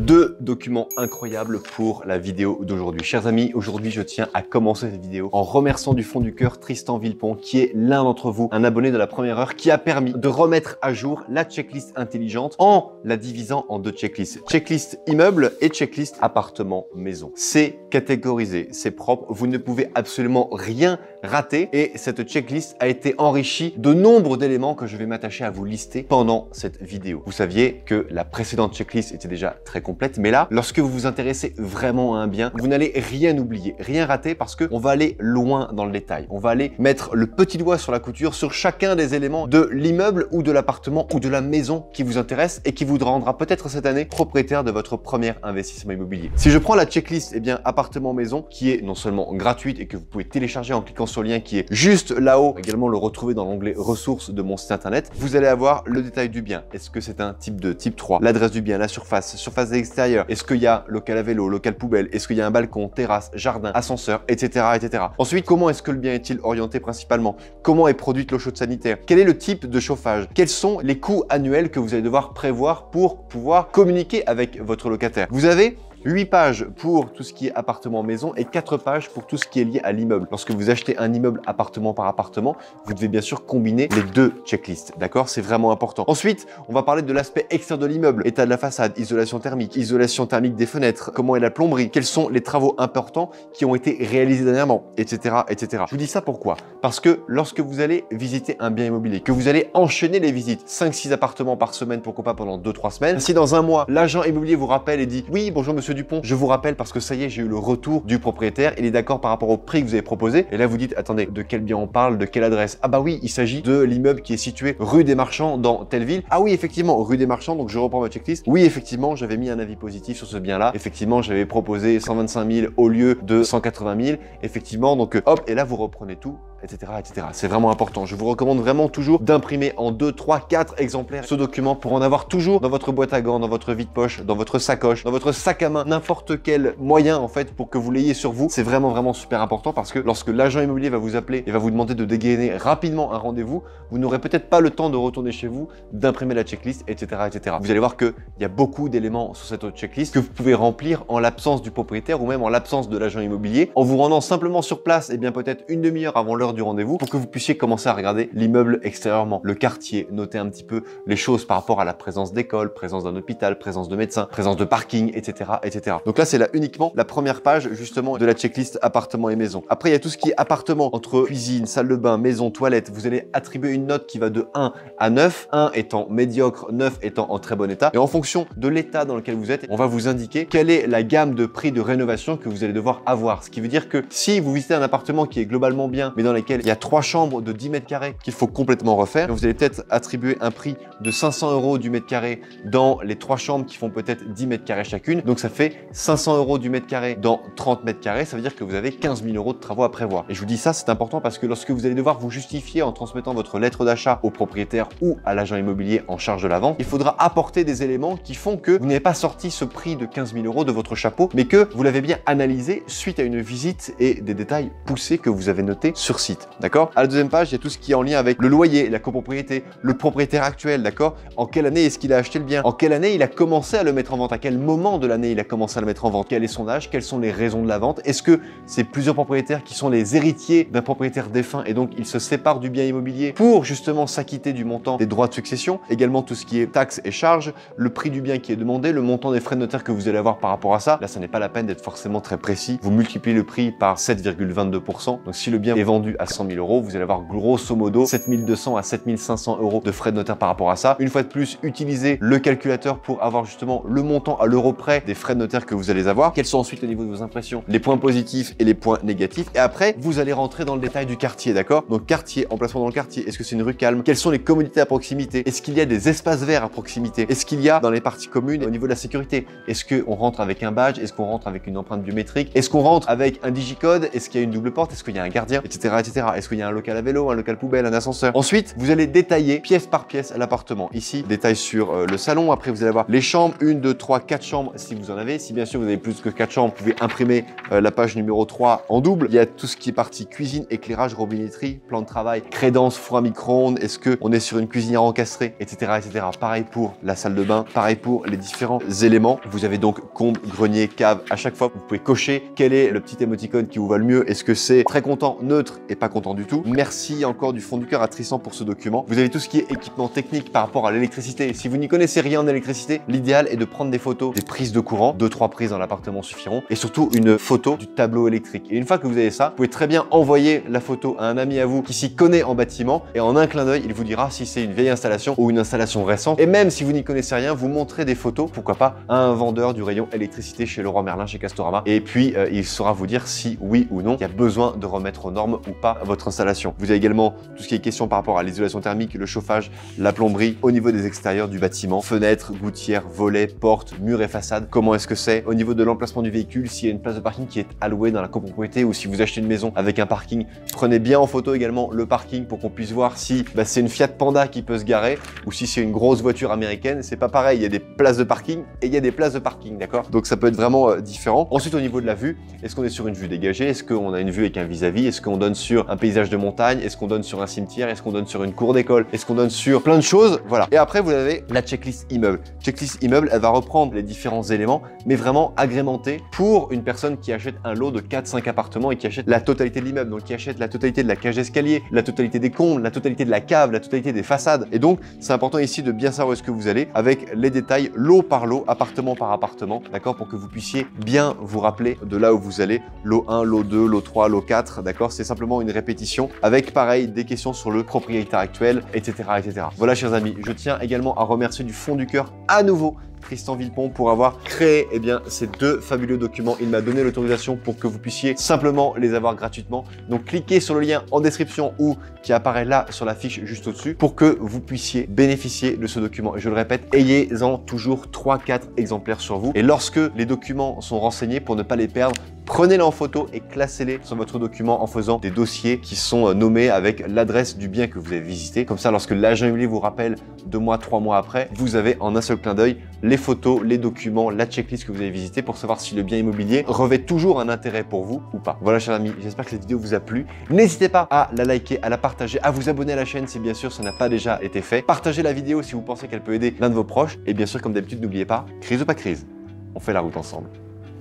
Deux documents incroyables pour la vidéo d'aujourd'hui. Chers amis, aujourd'hui je tiens à commencer cette vidéo en remerciant du fond du cœur Tristan Villepont, qui est l'un d'entre vous, un abonné de la première heure, qui a permis de remettre à jour la checklist intelligente en la divisant en deux checklists. Checklist immeuble et checklist appartement maison. C'est catégorisé, c'est propre, vous ne pouvez absolument rien rater et cette checklist a été enrichie de nombre d'éléments que je vais m'attacher à vous lister pendant cette vidéo. Vous saviez que la précédente checklist était déjà très complète, mais là, lorsque vous vous intéressez vraiment à un bien, vous n'allez rien oublier, rien rater, parce qu'on va aller loin dans le détail. On va aller mettre le petit doigt sur la couture sur chacun des éléments de l'immeuble ou de l'appartement ou de la maison qui vous intéresse et qui vous rendra peut-être cette année propriétaire de votre premier investissement immobilier. Si je prends la checklist, eh bien, appartement maison, qui est non seulement gratuite et que vous pouvez télécharger en cliquant sur le lien qui est juste là-haut, également le retrouver dans l'onglet ressources de mon site internet, vous allez avoir le détail du bien. Est-ce que c'est un type 2, type 3, l'adresse du bien, la surface, surface extérieure, est-ce qu'il y a local à vélo, local poubelle, est-ce qu'il y a un balcon, terrasse, jardin, ascenseur, etc., etc. Ensuite, comment est-ce que le bien est-il orienté principalement? Comment est produite l'eau chaude sanitaire? Quel est le type de chauffage? Quels sont les coûts annuels que vous allez devoir prévoir pour pouvoir communiquer avec votre locataire? Vous avez 8 pages pour tout ce qui est appartement maison et 4 pages pour tout ce qui est lié à l'immeuble. Lorsque vous achetez un immeuble appartement par appartement, vous devez bien sûr combiner les deux checklists, d'accord? C'est vraiment important. Ensuite, on va parler de l'aspect extérieur de l'immeuble, état de la façade, isolation thermique des fenêtres, comment est la plomberie, quels sont les travaux importants qui ont été réalisés dernièrement, etc., etc. Je vous dis ça pourquoi? Parce que lorsque vous allez visiter un bien immobilier, que vous allez enchaîner les visites, 5-6 appartements par semaine, pourquoi pas pendant 2-3 semaines, si dans un mois, l'agent immobilier vous rappelle et dit « Oui, bonjour monsieur Dupont, je vous rappelle parce que ça y est, j'ai eu le retour du propriétaire, il est d'accord par rapport au prix que vous avez proposé. » Et là, vous dites, attendez, de quel bien on parle, de quelle adresse? Ah bah oui, il s'agit de l'immeuble qui est situé rue des Marchands dans telle ville. Ah oui, effectivement, rue des Marchands, donc je reprends ma checklist. Oui, effectivement, j'avais mis un avis positif sur ce bien-là. Effectivement, j'avais proposé 125 000 au lieu de 180 000. Effectivement, donc hop, et là, vous reprenez tout, etc., etc. C'est vraiment important. Je vous recommande vraiment toujours d'imprimer en 2, 3, 4 exemplaires ce document pour en avoir toujours dans votre boîte à gants, dans votre vide-poche, dans votre sacoche, dans votre sac à main, n'importe quel moyen en fait pour que vous l'ayez sur vous. C'est vraiment super important parce que lorsque l'agent immobilier va vous appeler et va vous demander de dégainer rapidement un rendez-vous, vous n'aurez peut-être pas le temps de retourner chez vous, d'imprimer la checklist, etc., etc. Vous allez voir qu'il y a beaucoup d'éléments sur cette autre checklist que vous pouvez remplir en l'absence du propriétaire ou même en l'absence de l'agent immobilier en vous rendant simplement sur place, et bien peut-être une demi-heure avant l'heure du rendez-vous pour que vous puissiez commencer à regarder l'immeuble extérieurement, le quartier, noter un petit peu les choses par rapport à la présence d'école, présence d'un hôpital, présence de médecins, présence de parking, etc., etc. Donc là, c'est là uniquement la première page justement de la checklist appartement et maison. Après, il y a tout ce qui est appartement, entre cuisine, salle de bain, maison, toilette. Vous allez attribuer une note qui va de 1 à 9, 1 étant médiocre, 9 étant en très bon état. Et en fonction de l'état dans lequel vous êtes, on va vous indiquer quelle est la gamme de prix de rénovation que vous allez devoir avoir. Ce qui veut dire que si vous visitez un appartement qui est globalement bien, mais dans lequel il y a 3 chambres de 10 mètres carrés qu'il faut complètement refaire, vous allez peut-être attribuer un prix de 500 € du mètre carré dans les 3 chambres qui font peut-être 10 mètres carrés chacune. Donc ça fait 500 € du mètre carré dans 30 mètres carrés. Ça veut dire que vous avez 15 000 € de travaux à prévoir. Et je vous dis ça, c'est important parce que lorsque vous allez devoir vous justifier en transmettant votre lettre d'achat au propriétaire ou à l'agent immobilier en charge de la vente, il faudra apporter des éléments qui font que vous n'avez pas sorti ce prix de 15 000 € de votre chapeau, mais que vous l'avez bien analysé suite à une visite et des détails poussés que vous avez notés sur site. D'accord? À la deuxième page, il y a tout ce qui est en lien avec le loyer, la copropriété, le propriétaire actuel. D'accord? En quelle année est-ce qu'il a acheté le bien? En quelle année il a commencé à le mettre en vente? À quel moment de l'année il a commencé à le mettre en vente? Quel est son âge? Quelles sont les raisons de la vente? Est-ce que c'est plusieurs propriétaires qui sont les héritiers d'un propriétaire défunt et donc ils se séparent du bien immobilier pour justement s'acquitter du montant des droits de succession? Également tout ce qui est taxes et charges, le prix du bien qui est demandé, le montant des frais de notaire que vous allez avoir par rapport à ça. Là, ça n'est pas la peine d'être forcément très précis. Vous multipliez le prix par 7,22%. Donc si le bien est vendu à 100 000 €, vous allez avoir grosso modo 7200 à 7500 € de frais de notaire par rapport à ça. Une fois de plus, utilisez le calculateur pour avoir justement le montant à l'euro près des frais de notaire que vous allez avoir. Quels sont ensuite au niveau de vos impressions les points positifs et les points négatifs? Et après, vous allez rentrer dans le détail du quartier, d'accord? Donc quartier, emplacement dans le quartier. Est-ce que c'est une rue calme? Quelles sont les commodités à proximité? Est-ce qu'il y a des espaces verts à proximité? Est-ce qu'il y a dans les parties communes au niveau de la sécurité? Est-ce qu'on rentre avec un badge? Est-ce qu'on rentre avec une empreinte biométrique? Est-ce qu'on rentre avec un digicode? Est-ce qu'il y a une double porte? Est-ce qu'il y a un gardien? Etc., etc. Est-ce qu'il y a un local à vélo, un local poubelle, un ascenseur? Ensuite, vous allez détailler pièce par pièce l'appartement. Ici, détail sur le salon. Après, vous allez avoir les chambres, 1, 2, 3, 4 chambres si vous en avez. Si bien sûr vous avez plus que 4 chambres, vous pouvez imprimer la page numéro 3 en double. Il y a tout ce qui est partie cuisine, éclairage, robinetterie, plan de travail, crédence, four à micro-ondes. Est-ce qu'on est sur une cuisinière encastrée, etc., etc. Pareil pour la salle de bain, pareil pour les différents éléments. Vous avez donc comble, grenier, cave. À chaque fois, vous pouvez cocher quel est le petit émoticône qui vous va le mieux. Est-ce que c'est très content, neutre et pas content du tout? Merci encore du fond du cœur à Tristan pour ce document. Vous avez tout ce qui est équipement technique par rapport à l'électricité. Si vous n'y connaissez rien en électricité, l'idéal est de prendre des photos des prises de courant. 2-3 prises dans l'appartement suffiront. Et surtout une photo du tableau électrique. Et une fois que vous avez ça, vous pouvez très bien envoyer la photo à un ami à vous qui s'y connaît en bâtiment. Et en un clin d'œil, il vous dira si c'est une vieille installation ou une installation récente. Et même si vous n'y connaissez rien, vous montrez des photos, pourquoi pas, à un vendeur du rayon électricité chez Leroy Merlin, chez Castorama. Et puis, il saura vous dire si oui ou non il y a besoin de remettre aux normes ou pas votre installation. Vous avez également tout ce qui est question par rapport à l'isolation thermique, le chauffage, la plomberie, au niveau des extérieurs du bâtiment, fenêtres, gouttières, volets, portes, murs et façades. Comment est-ce que c'est? Au niveau de l'emplacement du véhicule, s'il y a une place de parking qui est allouée dans la copropriété ou si vous achetez une maison avec un parking, prenez bien en photo également le parking pour qu'on puisse voir si c'est une Fiat Panda qui peut se garer ou si c'est une grosse voiture américaine. C'est pas pareil, il y a des places de parking et il y a des places de parking, d'accord? Donc ça peut être vraiment différent. Ensuite, au niveau de la vue, est-ce qu'on est sur une vue dégagée? Est-ce qu'on a une vue avec un vis-à-vis? Est-ce qu'on donne sur un paysage de montagne? Est-ce qu'on donne sur un cimetière? Est-ce qu'on donne sur une cour d'école? Est-ce qu'on donne sur plein de choses? Voilà. Et après, vous avez la checklist immeuble. Checklist immeuble, elle va reprendre les différents éléments, mais vraiment agrémentés pour une personne qui achète un lot de 4-5 appartements et qui achète la totalité de l'immeuble, donc qui achète la totalité de la cage d'escalier, la totalité des combles, la totalité de la cave, la totalité des façades. Et donc, c'est important ici de bien savoir où est-ce que vous allez avec les détails lot par lot, appartement par appartement, d'accord, pour que vous puissiez bien vous rappeler de là où vous allez, lot 1, lot 2, lot 3, lot 4, d'accord? C'est simplement une répétition avec, pareil, des questions sur le propriétaire actuel, etc., etc. Voilà, chers amis, je tiens également à remercier du fond du cœur à nouveau Tristan Villepon pour avoir créé ces deux fabuleux documents. Il m'a donné l'autorisation pour que vous puissiez simplement les avoir gratuitement. Donc cliquez sur le lien en description ou qui apparaît là sur la fiche juste au-dessus pour que vous puissiez bénéficier de ce document. Et je le répète, ayez-en toujours 3-4 exemplaires sur vous. Et lorsque les documents sont renseignés, pour ne pas les perdre, prenez-les en photo et classez-les sur votre document en faisant des dossiers qui sont nommés avec l'adresse du bien que vous avez visité. Comme ça, lorsque l'agent immobilier vous rappelle 2 mois, 3 mois après, vous avez en un seul clin d'œil les photos, les documents, la checklist que vous avez visité pour savoir si le bien immobilier revêt toujours un intérêt pour vous ou pas. Voilà, chers amis, j'espère que cette vidéo vous a plu. N'hésitez pas à la liker, à la partager, à vous abonner à la chaîne si bien sûr ça n'a pas déjà été fait. Partagez la vidéo si vous pensez qu'elle peut aider l'un de vos proches. Et bien sûr, comme d'habitude, n'oubliez pas, crise ou pas crise, on fait la route ensemble.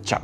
Ciao!